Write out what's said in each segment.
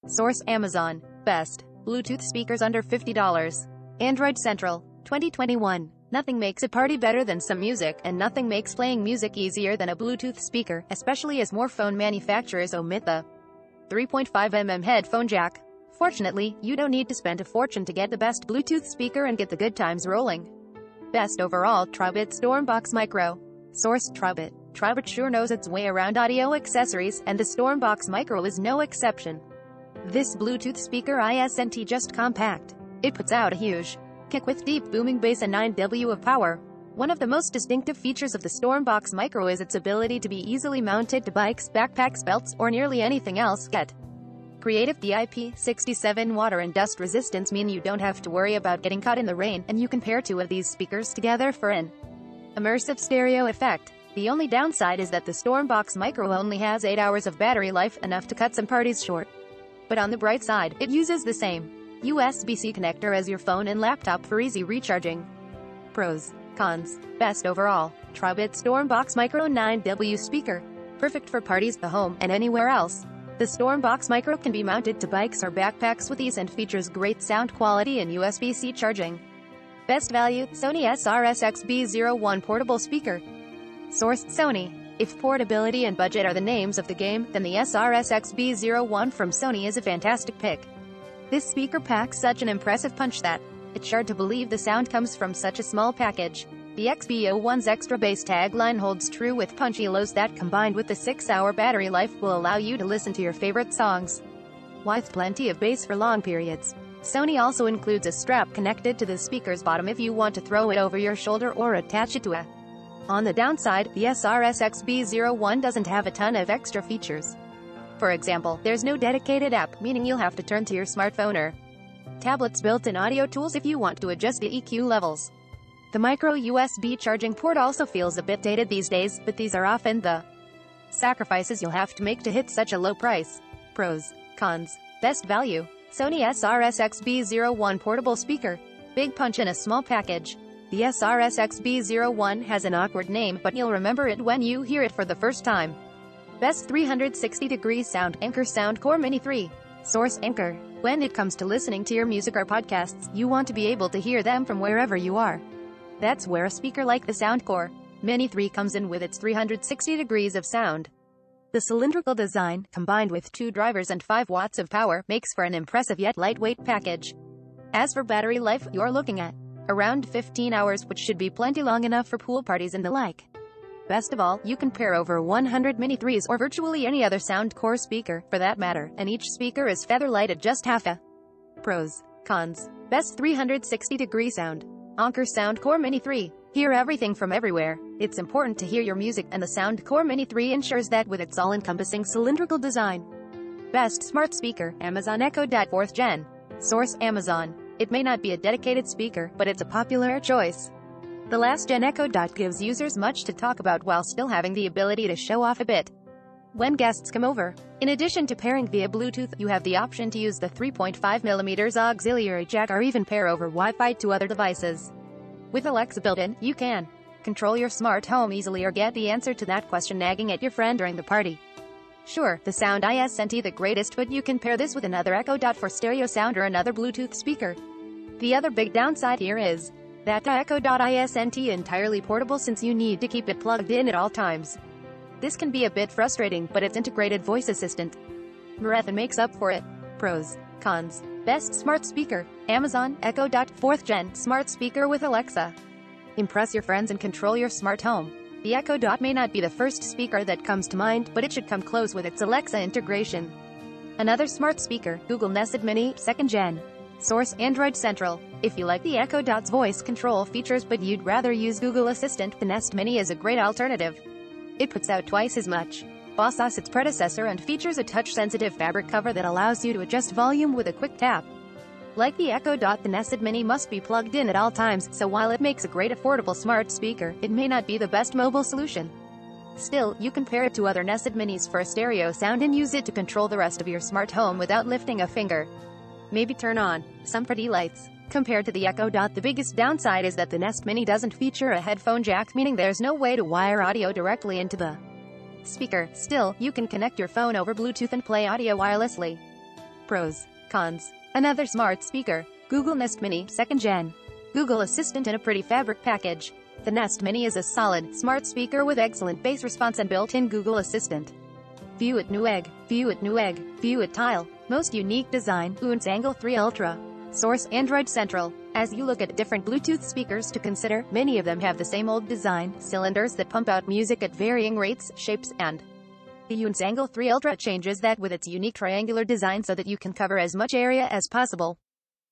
Source: Amazon. Best Bluetooth speakers under $50. Android Central. 2021. Nothing makes a party better than some music, and nothing makes playing music easier than a Bluetooth speaker, especially as more phone manufacturers omit the 3.5mm headphone jack. Fortunately, you don't need to spend a fortune to get the best Bluetooth speaker and get the good times rolling. Best overall: Tribit Stormbox Micro. Source: Tribit. Tribit sure knows its way around audio accessories, and the Stormbox Micro is no exception. This Bluetooth speaker isn't just compact. It puts out a huge kick with deep booming bass and 9W of power. One of the most distinctive features of the Stormbox Micro is its ability to be easily mounted to bikes, backpacks, belts, or nearly anything else. Get creative. The IP67 water and dust resistance mean you don't have to worry about getting caught in the rain, and you can pair two of these speakers together for an immersive stereo effect. The only downside is that the Stormbox Micro only has 8 hours of battery life, enough to cut some parties short. But on the bright side, it uses the same USB-C connector as your phone and laptop for easy recharging. Pros. Cons. Best overall: Tribit Stormbox Micro 9W speaker. Perfect for parties, the home, and anywhere else. The Stormbox Micro can be mounted to bikes or backpacks with ease and features great sound quality and USB-C charging. Best value: Sony SRS-XB01 portable speaker. Source: Sony. If portability and budget are the names of the game, then the SRS-XB01 from Sony is a fantastic pick. This speaker packs such an impressive punch that it's hard to believe the sound comes from such a small package. The XB01's extra bass tagline holds true with punchy lows that, combined with the 6-hour battery life, will allow you to listen to your favorite songs with plenty of bass for long periods. Sony also includes a strap connected to the speaker's bottom if you want to throw it over your shoulder or attach it to a. On the downside, the SRS-XB01 doesn't have a ton of extra features. For example, there's no dedicated app, meaning you'll have to turn to your smartphone or tablet's built-in audio tools if you want to adjust the EQ levels. The micro USB charging port also feels a bit dated these days, but these are often the sacrifices you'll have to make to hit such a low price. Pros. Cons. Best value: Sony SRS-XB01 portable speaker. Big punch in a small package. The SRS-XB01 has an awkward name, but you'll remember it when you hear it for the first time. Best 360-degree sound: Anchor Soundcore Mini 3. Source: Anchor. When it comes to listening to your music or podcasts, you want to be able to hear them from wherever you are. That's where a speaker like the Soundcore Mini 3 comes in with its 360 degrees of sound. The cylindrical design, combined with 2 drivers and 5 watts of power, makes for an impressive yet lightweight package. As for battery life, you're looking at around 15 hours, which should be plenty long enough for pool parties and the like. Best of all, you can pair over 100 Mini 3s or virtually any other Soundcore speaker, for that matter, and each speaker is featherlight at just half a. Pros. Cons. Best 360-degree sound: Anchor Soundcore Mini 3. Hear everything from everywhere. It's important to hear your music, and the Soundcore Mini 3 ensures that with its all-encompassing cylindrical design. Best smart speaker: Amazon Echo Dot 4th Gen. Source: Amazon. It may not be a dedicated speaker, but it's a popular choice. The last gen Echo Dot gives users much to talk about while still having the ability to show off a bit when guests come over. In addition to pairing via Bluetooth, you have the option to use the 3.5mm auxiliary jack or even pair over Wi-Fi to other devices. With Alexa built in, you can control your smart home easily or get the answer to that question nagging at your friend during the party. Sure, the sound isn't the greatest, but you can pair this with another Echo Dot for stereo sound or another Bluetooth speaker. The other big downside here is that the Echo Dot isn't entirely portable, since you need to keep it plugged in at all times. This can be a bit frustrating, but its integrated voice assistant Marathon makes up for it. Pros. Cons. Best smart speaker: Amazon Echo Dot 4th Gen smart speaker with Alexa. Impress your friends and control your smart home. The Echo Dot may not be the first speaker that comes to mind, but it should come close with its Alexa integration. Another smart speaker: Google Nest Mini 2nd Gen. Source: Android Central. If you like the Echo Dot's voice control features but you'd rather use Google Assistant, the Nest Mini is a great alternative. It puts out twice as much bass as its predecessor and features a touch-sensitive fabric cover that allows you to adjust volume with a quick tap. Like the Echo Dot, the Nest Mini must be plugged in at all times, so while it makes a great affordable smart speaker, it may not be the best mobile solution. Still, you can pair it to other Nest Minis for a stereo sound and use it to control the rest of your smart home without lifting a finger. Maybe turn on some pretty lights. Compared to the Echo Dot, the biggest downside is that the Nest Mini doesn't feature a headphone jack, meaning there's no way to wire audio directly into the speaker. Still, you can connect your phone over Bluetooth and play audio wirelessly. Pros, cons. Another smart speaker. Google Nest Mini 2nd Gen. Google Assistant in a pretty fabric package. The Nest Mini is a solid, smart speaker with excellent bass response and built-in Google Assistant. View it Newegg. View it Newegg. View it Tile. Most unique design, Untitled 3 Ultra. Source, Android Central. As you look at different Bluetooth speakers to consider, many of them have the same old design, cylinders that pump out music at varying rates, shapes, and the Untitled 3 Ultra changes that with its unique triangular design so that you can cover as much area as possible.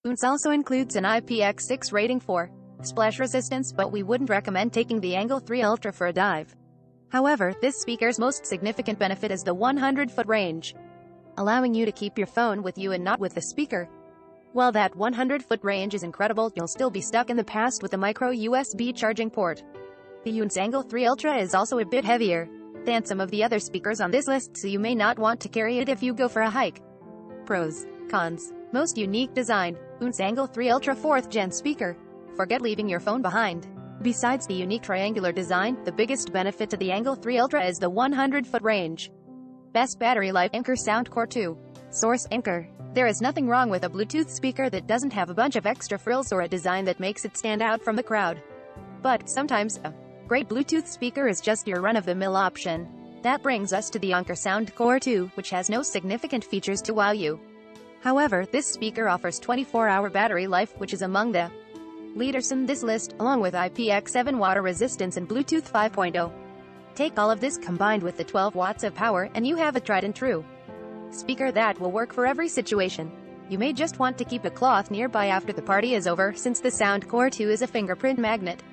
UNS also includes an IPX6 rating for splash resistance, but we wouldn't recommend taking the Angle 3 Ultra for a dive. However, this speaker's most significant benefit is the 100-foot range, allowing you to keep your phone with you and not with the speaker. While that 100-foot range is incredible, you'll still be stuck in the past with a micro USB charging port. The Untitled 3 Ultra is also a bit heavier than some of the other speakers on this list, so you may not want to carry it if you go for a hike. Pros, cons. Most unique design, Untitled 3 Ultra 4th Gen speaker. Forget leaving your phone behind. Besides the unique triangular design, the biggest benefit to the Angle 3 Ultra is the 100-foot range. Best battery life, Anker Soundcore 2. Source, Anker. There is nothing wrong with a Bluetooth speaker that doesn't have a bunch of extra frills or a design that makes it stand out from the crowd. But sometimes, a great Bluetooth speaker is just your run-of-the-mill option. That brings us to the Anker Soundcore 2, which has no significant features to wow you. However, this speaker offers 24-hour battery life, which is among the leaders in this list, along with IPX7 water resistance and Bluetooth 5.0. Take all of this combined with the 12 watts of power, and you have a tried and true speaker that will work for every situation. You may just want to keep a cloth nearby after the party is over, since the Soundcore 2 is a fingerprint magnet.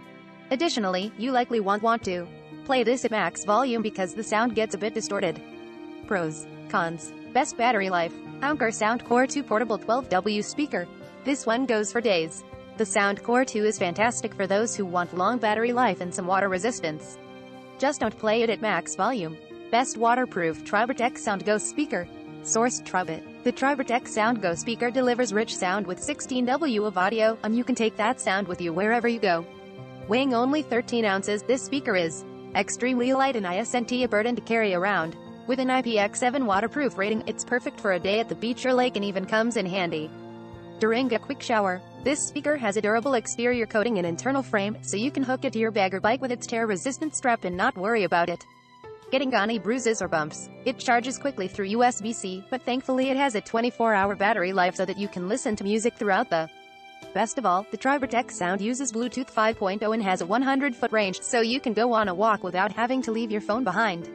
Additionally, you likely won't want to play this at max volume because the sound gets a bit distorted. Pros, cons. Best battery life, Anker Soundcore 2 Portable 12W speaker. This one goes for days. The Soundcore 2 is fantastic for those who want long battery life and some water resistance. Just don't play it at max volume. Best waterproof TriBurtec SoundGo speaker. Source, Tribit. The TriBurtec SoundGo speaker delivers rich sound with 16W of audio, and you can take that sound with you wherever you go. Weighing only 13 ounces, this speaker is extremely light and isn't a burden to carry around. With an IPX7 waterproof rating, it's perfect for a day at the beach or lake and even comes in handy during a quick shower. This speaker has a durable exterior coating and internal frame, so you can hook it to your bag or bike with its tear-resistant strap and not worry about it getting any bruises or bumps. It charges quickly through USB-C, but thankfully it has a 24-hour battery life so that you can listen to music throughout the best of all, the TriBurtec Sound uses Bluetooth 5.0 and has a 100-foot range, so you can go on a walk without having to leave your phone behind.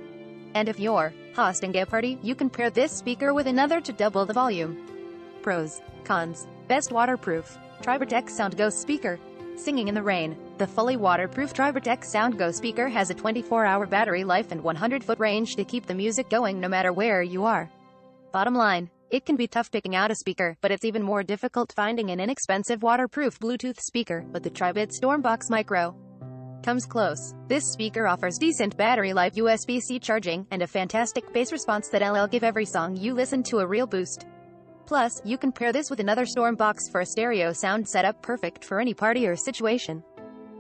And if you're hosting a party, you can pair this speaker with another to double the volume. Pros, cons. Best waterproof TriBurtec SoundGo speaker. Singing in the rain. The fully waterproof TriBurtec SoundGo speaker has a 24-hour battery life and 100-foot range to keep the music going no matter where you are. Bottom line, it can be tough picking out a speaker, but it's even more difficult finding an inexpensive waterproof Bluetooth speaker, but the Tribit Stormbox Micro comes close. This speaker offers decent battery life, USB-C charging, and a fantastic bass response that'll give every song you listen to a real boost. Plus, you can pair this with another Stormbox for a stereo sound setup perfect for any party or situation.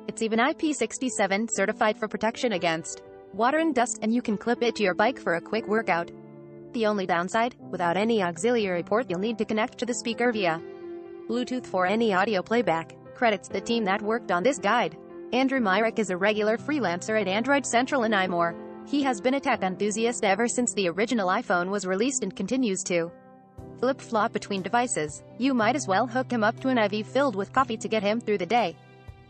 It's even IP67 certified for protection against water and dust, and you can clip it to your bike for a quick workout. The only downside, without any auxiliary port, you'll need to connect to the speaker via Bluetooth for any audio playback. Credits the team that worked on this guide. Andrew Myrick is a regular freelancer at Android Central in iMore. He has been a tech enthusiast ever since the original iPhone was released and continues to flip-flop between devices. You might as well hook him up to an IV filled with coffee to get him through the day.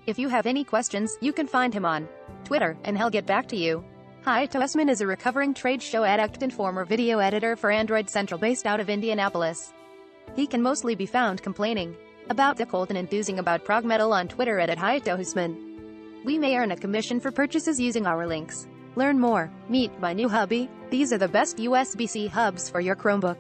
If you have any questions, you can find him on Twitter, and he'll get back to you. Hi, Tosman is a recovering trade show addict and former video editor for Android Central based out of Indianapolis. He can mostly be found complaining about the cold and enthusing about prog metal on Twitter at @HiToHusman. We may earn a commission for purchases using our links. Learn more. Meet my new hubby. These are the best USB-C hubs for your Chromebook.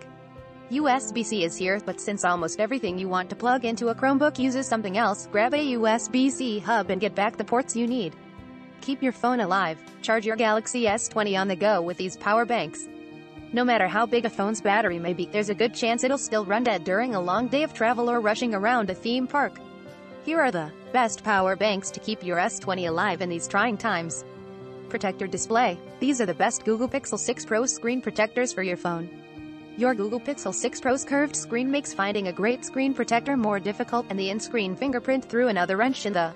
USB-C is here, but since almost everything you want to plug into a Chromebook uses something else, grab a USB-C hub and get back the ports you need. Keep your phone alive. Charge your Galaxy S20 on the go with these power banks. No matter how big a phone's battery may be, there's a good chance it'll still run dead during a long day of travel or rushing around a theme park. Here are the best power banks to keep your S20 alive in these trying times. Protector display. These are the best Google Pixel 6 Pro screen protectors for your phone. Your Google Pixel 6 Pro's curved screen makes finding a great screen protector more difficult, and the in-screen fingerprint threw another wrench in the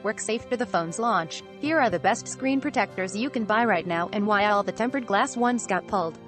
works after the phone's launch. Here are the best screen protectors you can buy right now, and why all the tempered glass ones got pulled.